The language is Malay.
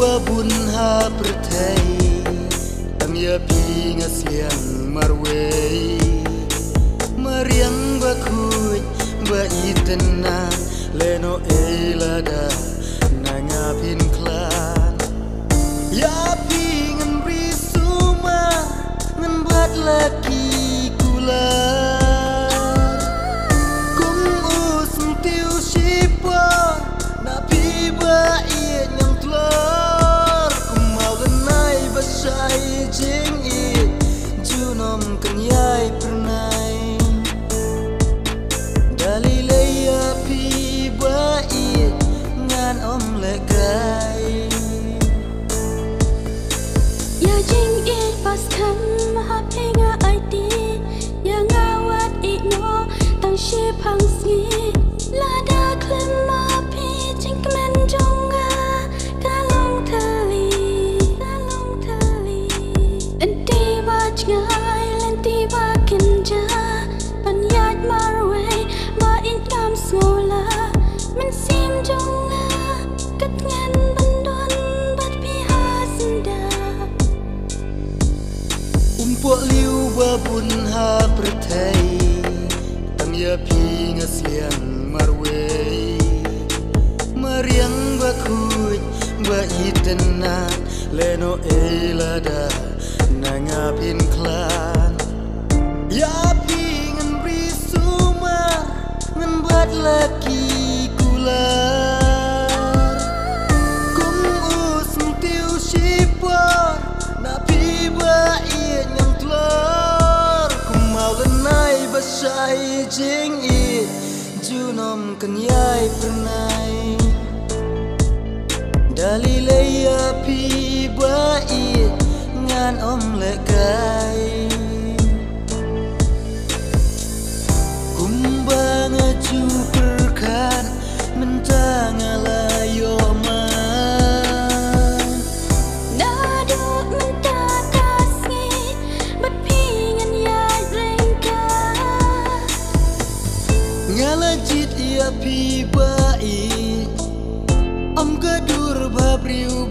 babun ha perthai tam ya pi ngasliang marwei mariang bakui ba itena leno elada nangapin klan ya pi ngan risuma ngan bat laki kula kum usm tiu shipa na pi ba iet nyang tlor kum mau ganai basai jing it junom kan yai pernai dalilai api ba iet ngan om legai ya jing it pas kan maha penga ID ya ngawat igno tang shi phang si lada klem ma pi jing kemen jonga kalong thali enti ba ngai lenti ba kinja panyat marwe ba incam smola men sim jonga kat ngan bandon bat pi hasinda Umpok liu babun ha perthai tam ya pi ngasliang marwei mariang bakui ba itena leno elada nangapin klan ya pi ngan risuma ngan bat laki kula kum usm tiu shipa na pi ba iet nyang tlor kum mau ganai basai jing it junom kan yai pernai dalilai api ba iet ngan om legai kumbang aju perkan mentang alayo man naduk mentakas ngi bat pi ngan yai rengka ngalajit ia pi ba iet om gadur babriu